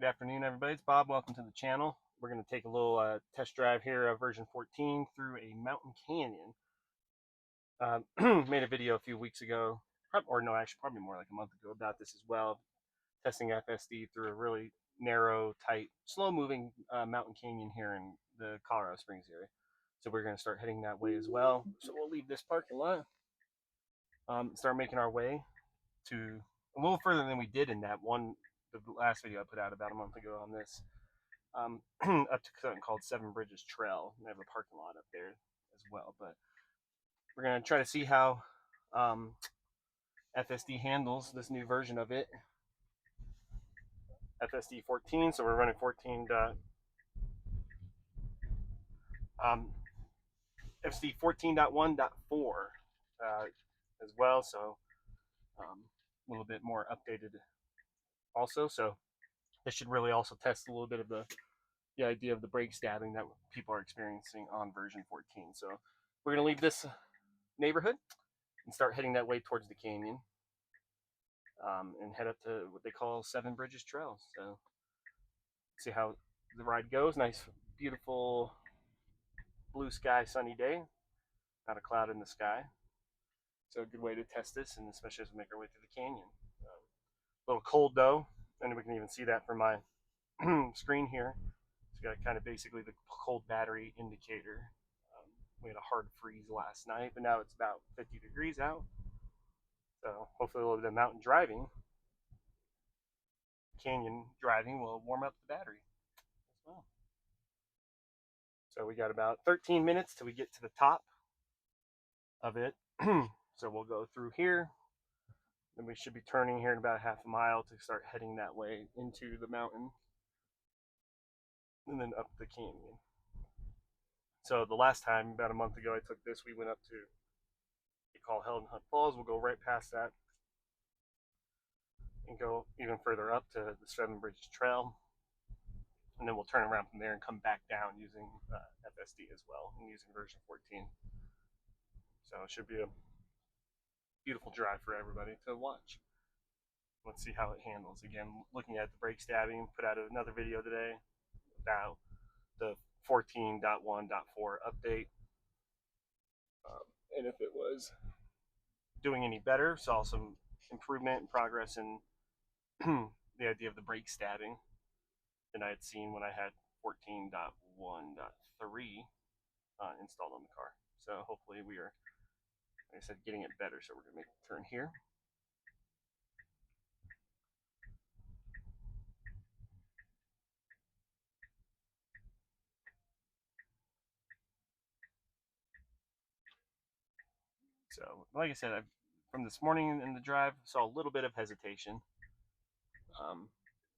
Good afternoon, everybody. It's Bob. Welcome to the channel. We're going to take a little test drive here of version 14 through a mountain canyon. Made a video a few weeks ago, actually probably more like a month ago about this as well. Testing FSD through a really narrow, tight, slow-moving mountain canyon here in the Colorado Springs area. So we're going to start heading that way as well. So we'll leave this parking lot, start making our way to a little further than we did in that one. The last video I put out about a month ago on this, up to something called Seven Bridges Trail. They have a parking lot up there as well. But we're going to try to see how FSD handles this new version of it. FSD 14, so we're running 14. FSD 14.1.4 as well, so a little bit more updated also. So this should really also test a little bit of the idea of the brake stabbing that people are experiencing on version 14. So we're going to leave this neighborhood and start heading that way towards the canyon, and head up to what they call Seven Bridges Trail. So see how the ride goes. Nice, beautiful blue sky, sunny day. Not a cloud in the sky. So a good way to test this, and especially as we make our way through the canyon. A little cold though, and we can even see that from my screen here. It's got kind of basically the cold battery indicator. We had a hard freeze last night, but now it's about 50 degrees out. So hopefully a little bit of mountain driving, canyon driving, will warm up the battery as well. So we got about 13 minutes till we get to the top of it. So we'll go through here. Then we should be turning here in about half a mile to start heading that way into the mountain and then up the canyon. So the last time, about a month ago, I took this, we went up to what we call Helen Hunt Falls. We'll go right past that and go even further up to the Seven Bridges Trail. And then we'll turn around from there and come back down using FSD as well, and using version 14. So it should be a beautiful drive for everybody to watch. Let's see how it handles. Again, looking at the brake stabbing, put out another video today about the 14.1.4 update, and if it was doing any better. Saw some improvement and progress in the idea of the brake stabbing than I had seen when I had 14.1.3 installed on the car. So hopefully we are, like I said, getting it better. So we're going to make a turn here. So like I said, from this morning in the drive, saw a little bit of hesitation.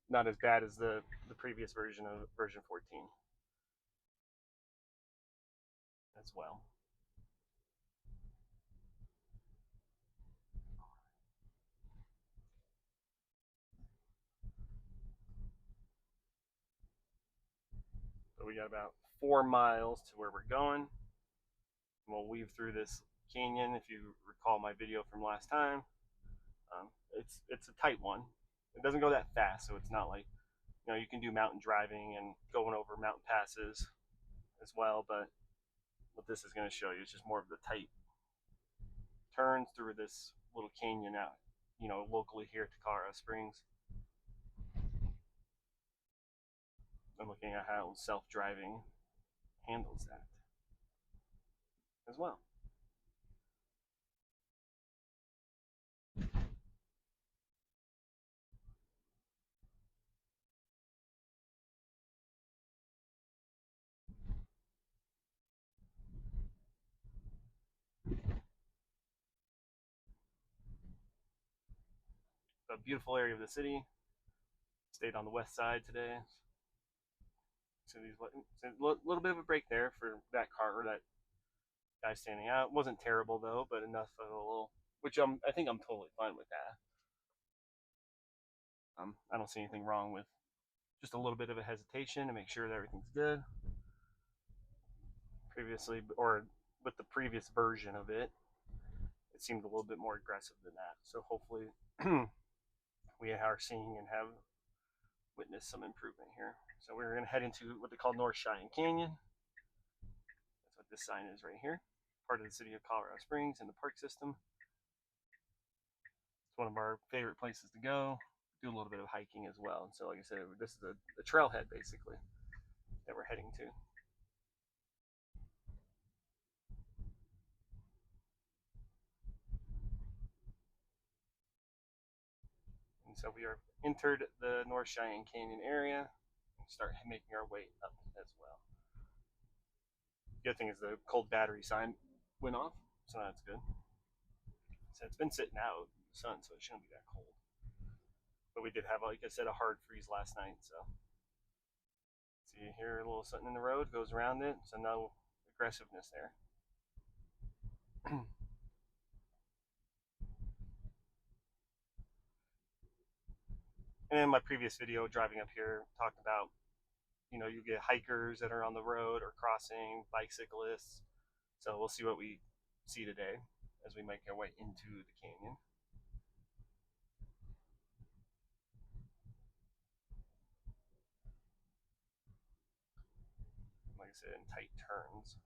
Not as bad as the previous version of version 14 as well. So we got about 4 miles to where we're going. We'll weave through this canyon. If you recall my video from last time, it's a tight one. It doesn't go that fast, so it's not like, you can do mountain driving and going over mountain passes as well, but what this is going to show you is just more of the tight turns through this little canyon out, locally here to Colorado Springs. I'm looking at how self-driving handles that as well. A beautiful area of the city. Stayed on the west side today. So these little bit of a break there for that car, or that guy standing out. It wasn't terrible though, but enough of a little, which I think I'm totally fine with that. I don't see anything wrong with just a little bit of a hesitation to make sure that everything's good. Previously, or with the previous version of it, it seemed a little bit more aggressive than that. So hopefully we are seeing and have witnessed witness some improvement here. So we're going to head into what they call North Cheyenne Canyon. That's what this sign is right here. Part of the city of Colorado Springs in the park system. It's one of our favorite places to go. Do a little bit of hiking as well. So like I said, this is the trailhead basically that we're heading to. And so we are entered the North Cheyenne Canyon area and start making our way up as well. The other thing is the cold battery sign went off, so that's good. So it's been sitting out in the sun, so it shouldn't be that cold. But we did have, like I said, a hard freeze last night, so see here a little something in the road goes around it, so no aggressiveness there. And in my previous video driving up here talked about, you know, you get hikers that are on the road or crossing, bicyclists. So we'll see what we see today as we make our way into the canyon. Like I said, in tight turns.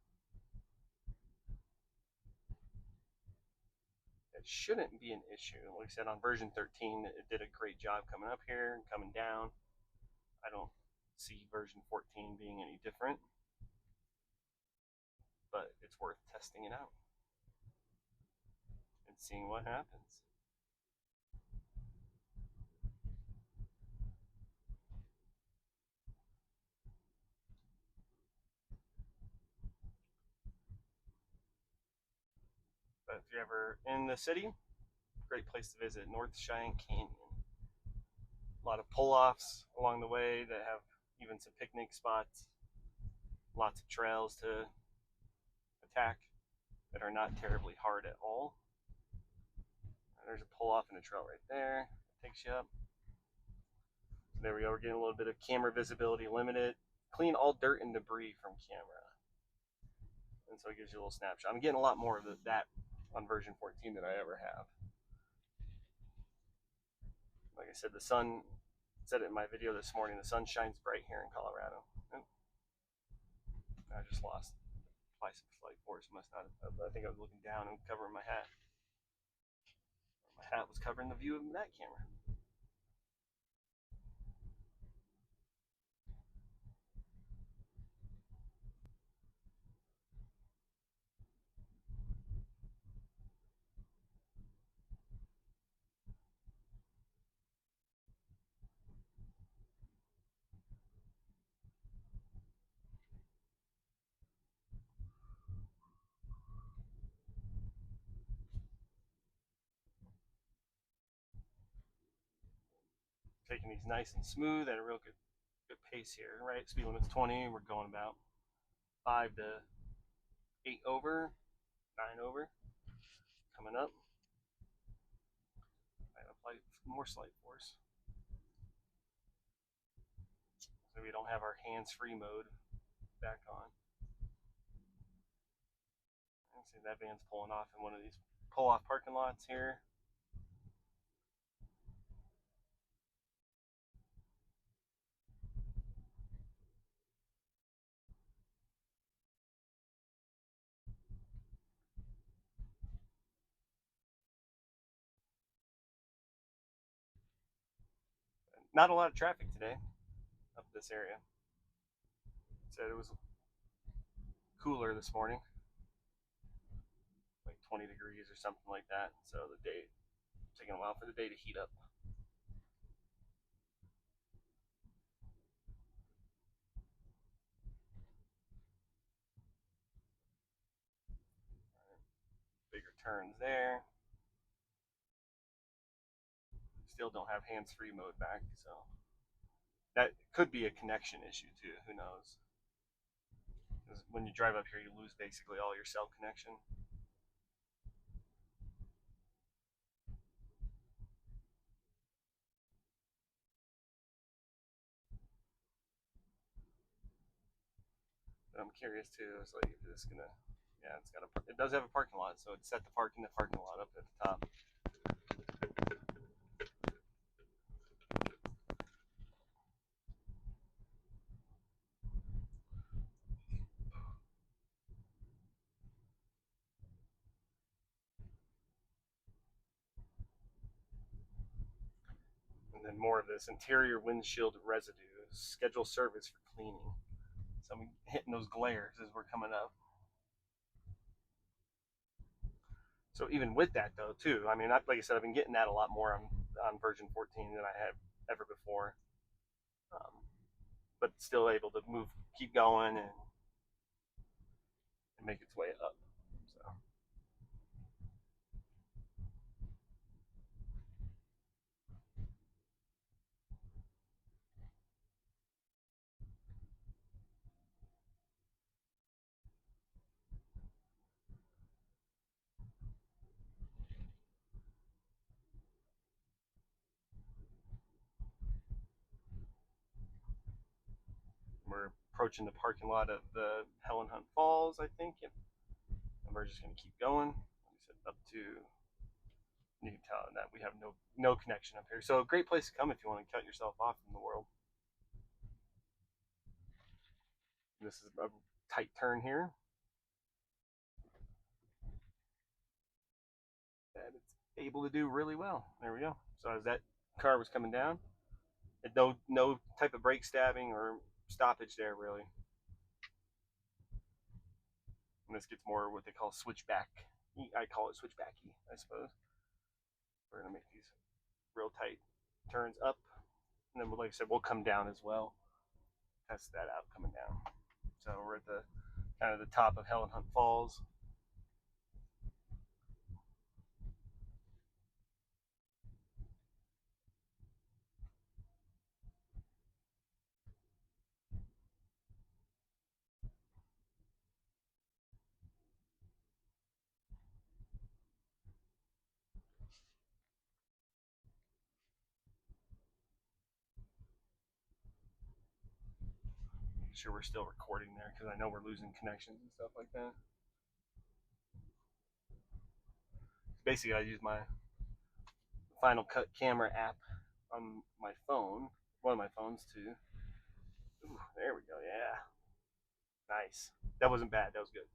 It shouldn't be an issue. Like I said, on version 13, it did a great job coming up here and coming down. I don't see version 14 being any different, but it's worth testing it out and seeing what happens. But if you're ever in the city, great place to visit, North Cheyenne Canyon. A lot of pull-offs along the way that have even some picnic spots. Lots of trails to attack that are not terribly hard at all. There's a pull-off in a trail right there. It takes you up. So there we go. We're getting a little bit of camera visibility limited. Clean all dirt and debris from camera. And so it gives you a little snapshot. I'm getting a lot more of that on version 14 than I ever have. Like I said, the sun, said it in my video this morning, the sun shines bright here in Colorado. Oh, I just lost license plate force. Must not have, I think I was looking down and covering my hat. My hat was covering the view of that camera. Taking these nice and smooth at a real good pace here, right? Speed limit's 20. We're going about 5 to 8 over, 9 over. Coming up. I apply more slight force. So we don't have our hands-free mode back on. And see that van's pulling off in one of these pull-off parking lots here. Not a lot of traffic today up this area. Said it was cooler this morning, like 20 degrees or something like that. So the day, taking a while for the day to heat up. Bigger turns there. Still don't have hands-free mode back, so that could be a connection issue too. Who knows? Because when you drive up here, you lose basically all your cell connection. But I'm curious too. It's like, if it's gonna, yeah, it does have a parking lot, so it's set to park in the parking lot up at the top. then more of this interior windshield residue. Schedule service for cleaning. So I'm hitting those glares as we're coming up. So even with that though, too, I mean, like I said, I've been getting that a lot more on version 14 than I have ever before. But still able to move, keep going, and make its way up. So we're approaching the parking lot of the Helen Hunt Falls, I think, and we're just going to keep going. Like I said, up to, you can tell that we have no connection up here. So a great place to come if you want to cut yourself off from the world. This is a tight turn here. That it's able to do really well. There we go. So as that car was coming down, no type of brake stabbing or stoppage there really. And this gets more what they call switchback. I call it switchbacky, I suppose. We're gonna make these real tight turns up, and then like I said, we'll come down as well. Test that out coming down. So we're at the kind of the top of Helen Hunt Falls. Make sure we're still recording there because I know we're losing connections and stuff like that. Basically, I use my Final Cut camera app on my phone, one of my phones too. Ooh, there we go. Yeah, nice. That wasn't bad. That was good.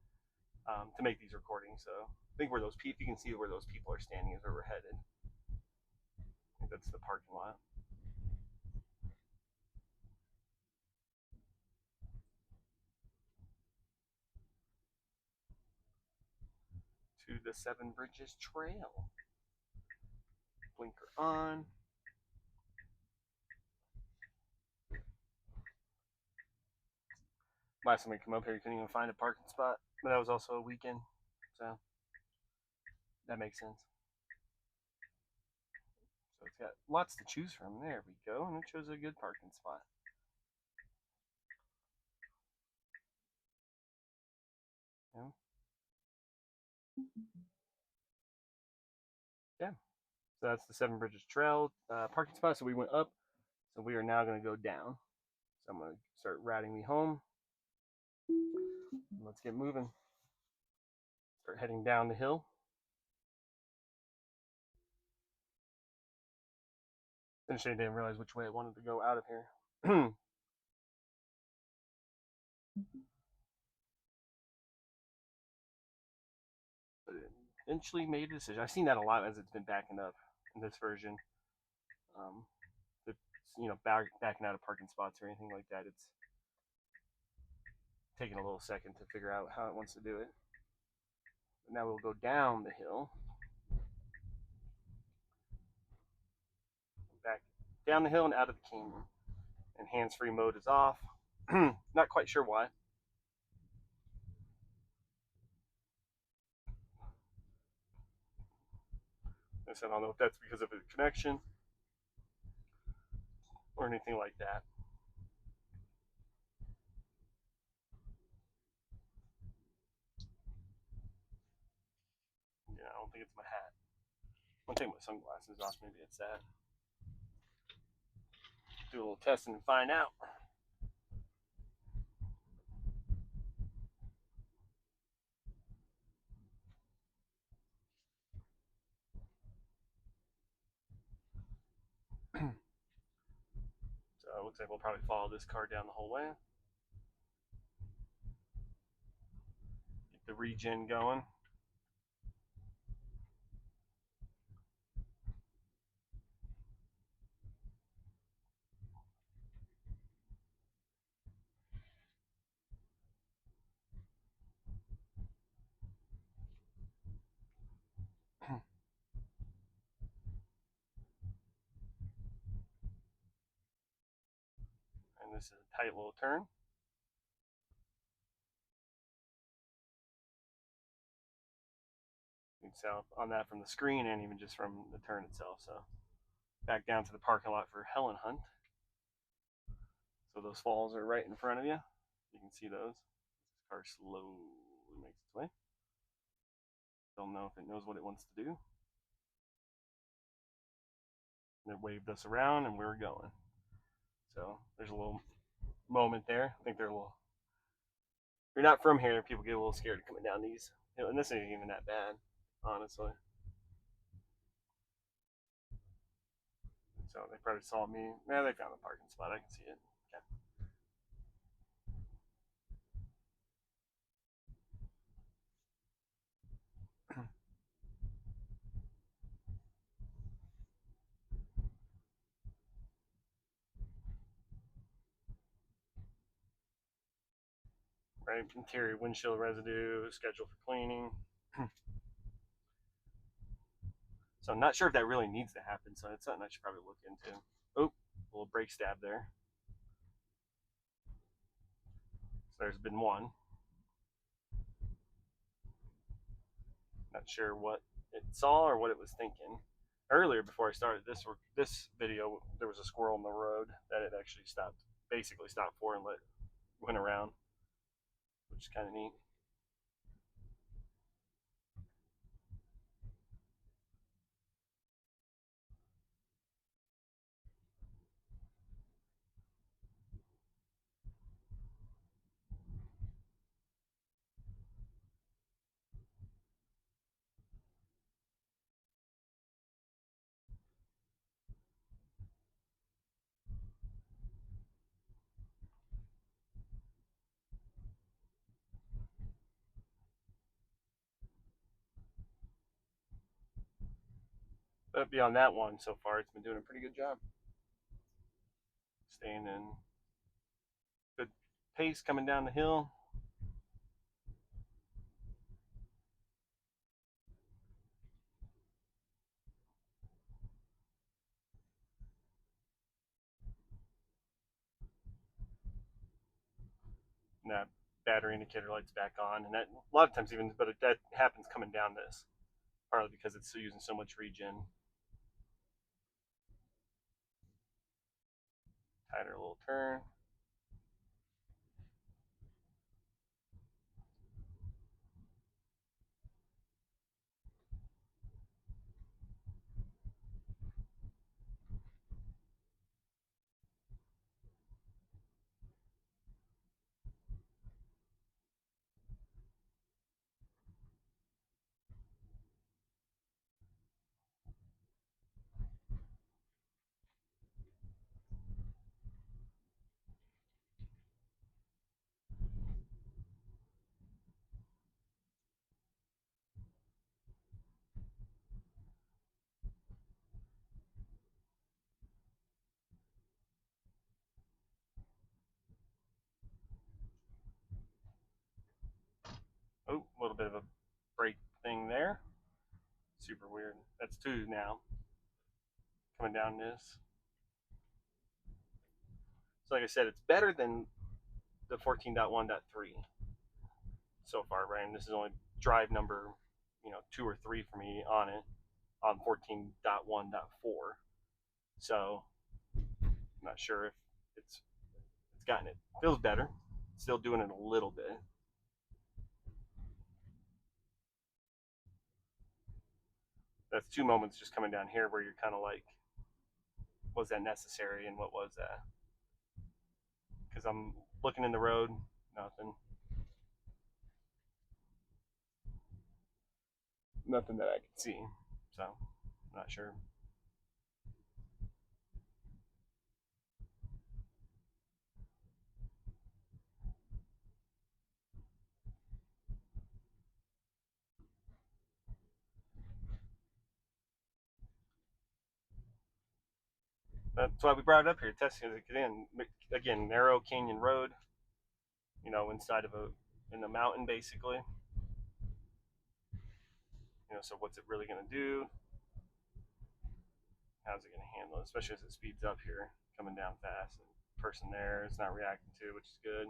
To make these recordings. So I think where those people, you can see where those people are standing is where we're headed. I think that's the parking lot. To the Seven Bridges Trail. Blinker on. Last time we come up here, you couldn't even find a parking spot, but that was also a weekend, so that makes sense. So it's got lots to choose from. There we go, and it shows a good parking spot. Yeah. Yeah. So that's the Seven Bridges Trail parking spot. So we went up, so we are now going to go down. So I'm going to start routing me home. Let's get moving. Start heading down the hill. Initially, I didn't realize which way I wanted to go out of here. But eventually made a decision. I've seen that a lot as it's been backing up in this version. It's, backing out of parking spots or anything like that. It's taking a little second to figure out how it wants to do it. But now we'll go down the hill. Back down the hill and out of the canyon. And hands-free mode is off. Not quite sure why. I don't know if that's because of a connection or anything like that. Yeah, I don't think it's my hat. I'm gonna take my sunglasses off. Maybe it's that. Do a little testing and find out. So it looks like we'll probably follow this car down the whole way. Get the regen going. This is a tight little turn. You can tell on that from the screen and even just from the turn itself. So back down to the parking lot for Helen Hunt. So those falls are right in front of you. You can see those. This car slowly makes its way. Don't know if it knows what it wants to do. And it waved us around and we were going. So there's a little moment there. I think they're a little. If you're not from here, people get a little scared coming down these. And this isn't even that bad, honestly. So they probably saw me. Yeah, they found a parking spot. I can see it. Okay. Right, interior windshield residue scheduled for cleaning. So I'm not sure if that really needs to happen. So it's something I should probably look into. Oh, a little brake stab there. So there's been one. Not sure what it saw or what it was thinking. Earlier, before I started this video, there was a squirrel in the road that it actually stopped, basically stopped for and went around, which is kind of neat. But beyond that one, so far it's been doing a pretty good job, staying in good pace coming down the hill. And that battery indicator light's back on, and that a lot of times even, but that happens coming down this, partly because it's still using so much regen. Tighter little turn. Oh, a little bit of a brake thing there. Super weird. That's 2 now. Coming down this. So like I said, it's better than the 14.1.3 so far, right? And this is only drive number, 2 or 3 for me on it on 14.1.4. So I'm not sure if it's gotten it. Feels better. Still doing it a little bit. That's 2 moments just coming down here where you're kind of like, was that necessary and what was that? Because I'm looking in the road, nothing. Nothing that I can see. So I'm not sure. That's why we brought it up here, testing it again, narrow canyon road, inside of in the mountain basically. So what's it really going to do? How's it going to handle it, especially as it speeds up here, coming down fast and person there. It's not reacting to, which is good.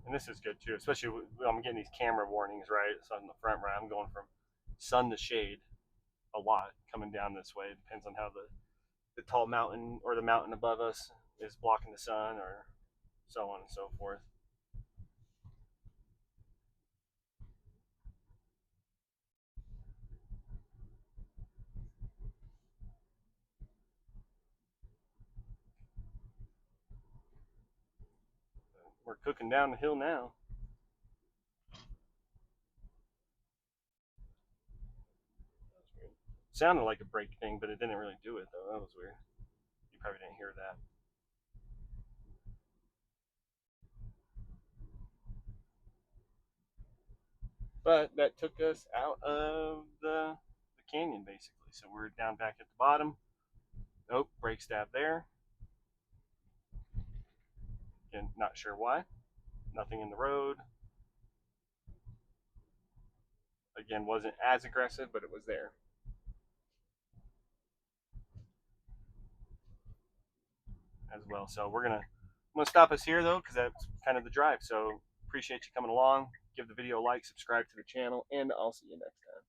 And this is good too, especially when I'm getting these camera warnings, right? So on the front right, I'm going from sun to shade a lot coming down this way. It depends on how the tall mountain or the mountain above us is blocking the sun, or so on and so forth. We're cooking down the hill now. Sounded like a brake thing, but it didn't really do it though. That was weird. You probably didn't hear that. But that took us out of the canyon basically. So we're down back at the bottom. Oh, brake stab there. Again, not sure why. Nothing in the road. Again, wasn't as aggressive, but it was there as well. So I'm gonna stop us here though, because that's kind of the drive. So appreciate you coming along. Give the video a like, subscribe to the channel, and I'll see you next time.